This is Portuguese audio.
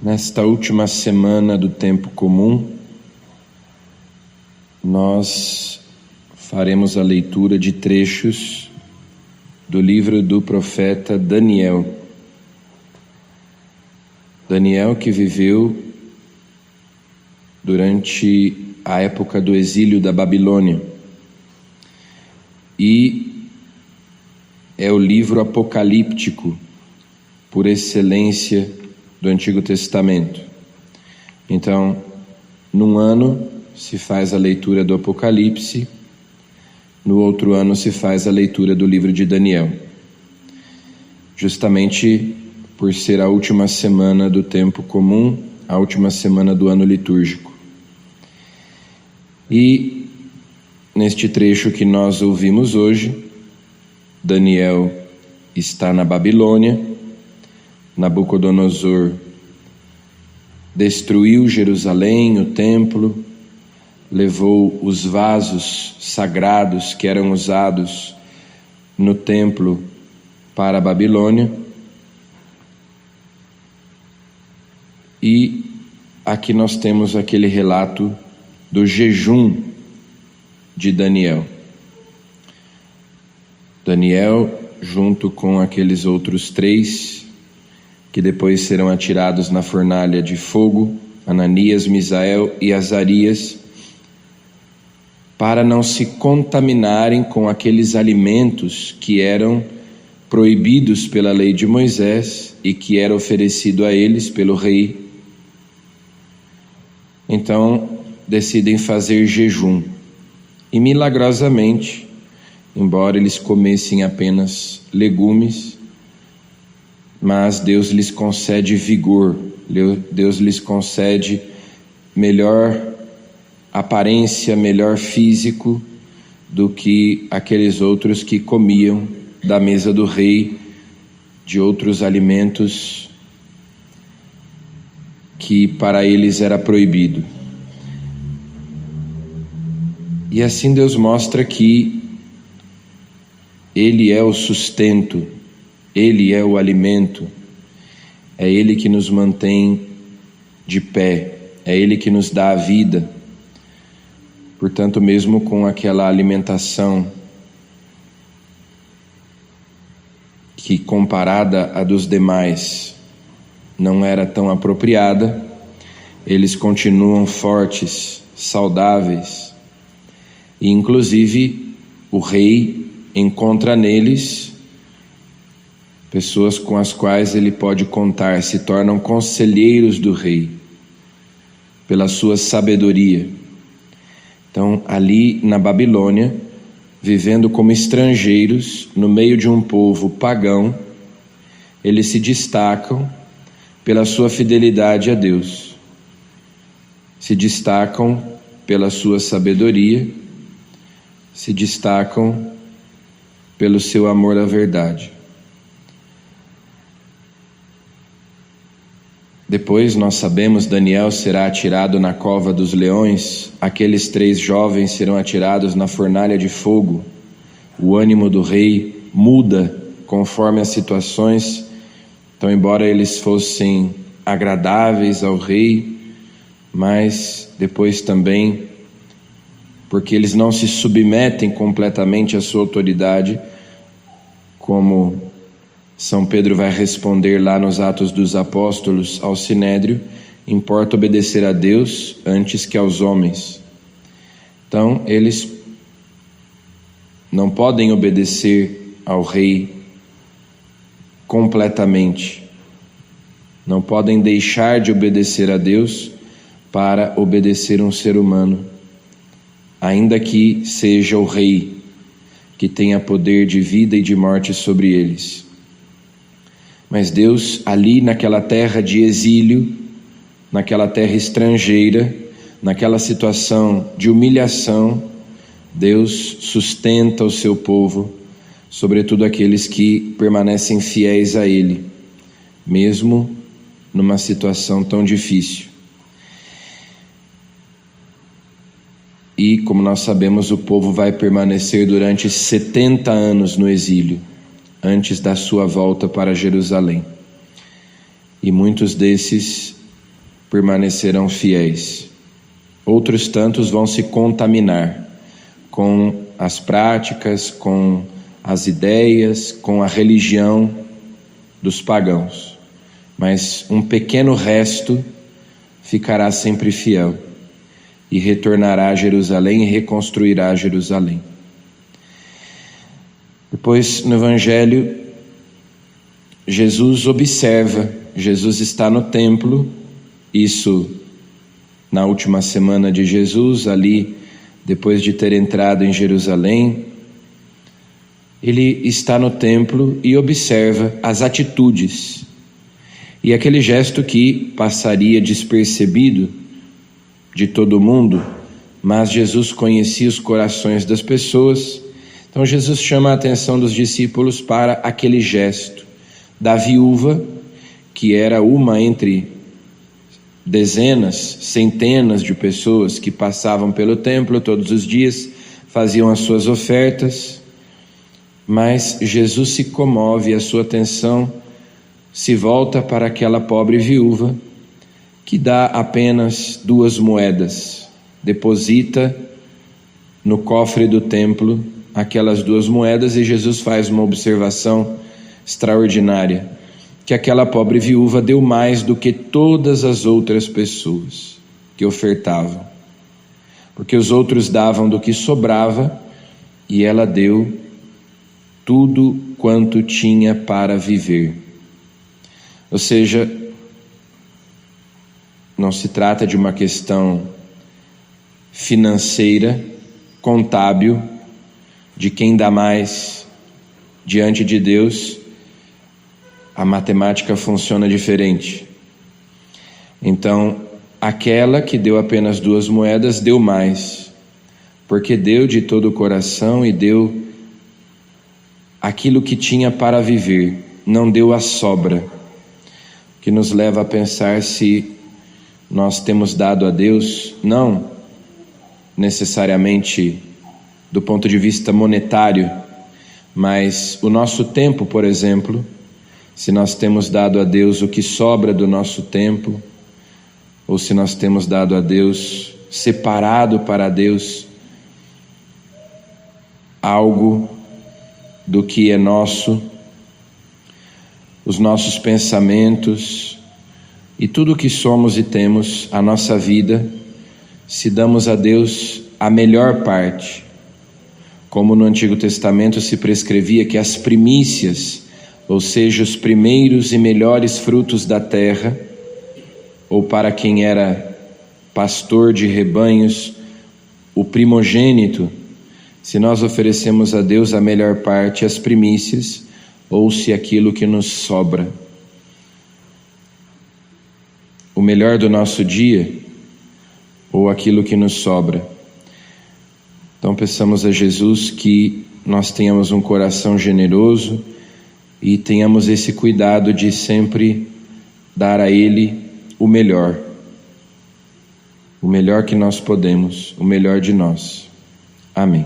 Nesta última semana do tempo comum, nós faremos a leitura de trechos do livro do profeta Daniel. Daniel, que viveu durante a época do exílio da Babilônia, e é o livro apocalíptico por excelência do Antigo Testamento. Então, num ano se faz a leitura do Apocalipse, no outro ano se faz a leitura do livro de Daniel, justamente por ser a última semana do tempo comum, a última semana do ano litúrgico. E neste trecho que nós ouvimos hoje, Daniel está na Babilônia. Nabucodonosor destruiu Jerusalém, o templo, levou os vasos sagrados que eram usados no templo para a Babilônia. E aqui nós temos aquele relato do jejum de Daniel. Daniel, junto com aqueles outros 3 que depois serão atirados na fornalha de fogo, Ananias, Misael e Azarias, para não se contaminarem com aqueles alimentos que eram proibidos pela lei de Moisés e que era oferecido a eles pelo rei. Então, decidem fazer jejum. E milagrosamente, embora eles comessem apenas legumes, mas Deus lhes concede vigor, Deus lhes concede melhor aparência, melhor físico do que aqueles outros que comiam da mesa do rei, de outros alimentos que para eles era proibido. E assim Deus mostra que Ele é o sustento, Ele é o alimento, é Ele que nos mantém de pé, é Ele que nos dá a vida. Portanto, mesmo com aquela alimentação que, comparada à dos demais, não era tão apropriada, eles continuam fortes, saudáveis, e inclusive o rei encontra neles pessoas com as quais ele pode contar, se tornam conselheiros do rei, pela sua sabedoria. Então, ali na Babilônia, vivendo como estrangeiros, no meio de um povo pagão, eles se destacam pela sua fidelidade a Deus, se destacam pela sua sabedoria, se destacam pelo seu amor à verdade. Depois nós sabemos, Daniel será atirado na cova dos leões, aqueles 3 jovens serão atirados na fornalha de fogo. O ânimo do rei muda conforme as situações. Então, embora eles fossem agradáveis ao rei, mas depois também, porque eles não se submetem completamente à sua autoridade, como São Pedro vai responder lá nos Atos dos Apóstolos ao Sinédrio, importa obedecer a Deus antes que aos homens. Então, eles não podem obedecer ao rei completamente, não podem deixar de obedecer a Deus para obedecer um ser humano, ainda que seja o rei que tenha poder de vida e de morte sobre eles. Mas Deus, ali naquela terra de exílio, naquela terra estrangeira, naquela situação de humilhação, Deus sustenta o seu povo, sobretudo aqueles que permanecem fiéis a Ele, mesmo numa situação tão difícil. E, como nós sabemos, o povo vai permanecer durante 70 anos no exílio, antes da sua volta para Jerusalém. E muitos desses permanecerão fiéis. Outros tantos vão se contaminar com as práticas, com as ideias, com a religião dos pagãos. Mas um pequeno resto ficará sempre fiel e retornará a Jerusalém e reconstruirá Jerusalém. Depois, no Evangelho, Jesus observa, Jesus está no templo, isso na última semana de Jesus, ali depois de ter entrado em Jerusalém, ele está no templo e observa as atitudes. E aquele gesto que passaria despercebido de todo mundo, mas Jesus conhecia os corações das pessoas. Então Jesus chama a atenção dos discípulos para aquele gesto da viúva, que era uma entre dezenas, centenas de pessoas que passavam pelo templo todos os dias, faziam as suas ofertas, mas Jesus se comove e a sua atenção se volta para aquela pobre viúva que dá apenas 2 moedas, deposita no cofre do templo aquelas 2 moedas, e Jesus faz uma observação extraordinária, que aquela pobre viúva deu mais do que todas as outras pessoas que ofertavam, porque os outros davam do que sobrava e ela deu tudo quanto tinha para viver. Ou seja, não se trata de uma questão financeira, contábil, de quem dá mais diante de Deus. A matemática funciona diferente. Então, aquela que deu apenas 2 moedas deu mais, porque deu de todo o coração e deu aquilo que tinha para viver, não deu a sobra, que nos leva a pensar se nós temos dado a Deus, não necessariamente do ponto de vista monetário, mas o nosso tempo, por exemplo, se nós temos dado a Deus o que sobra do nosso tempo, ou se nós temos dado a Deus, separado para Deus, algo do que é nosso, os nossos pensamentos e tudo o que somos e temos, a nossa vida, se damos a Deus a melhor parte, como no Antigo Testamento se prescrevia que as primícias, ou seja, os primeiros e melhores frutos da terra, ou para quem era pastor de rebanhos, o primogênito, se nós oferecemos a Deus a melhor parte, as primícias, ou se aquilo que nos sobra, o melhor do nosso dia, ou aquilo que nos sobra. Então peçamos a Jesus que nós tenhamos um coração generoso e tenhamos esse cuidado de sempre dar a Ele o melhor que nós podemos, o melhor de nós. Amém.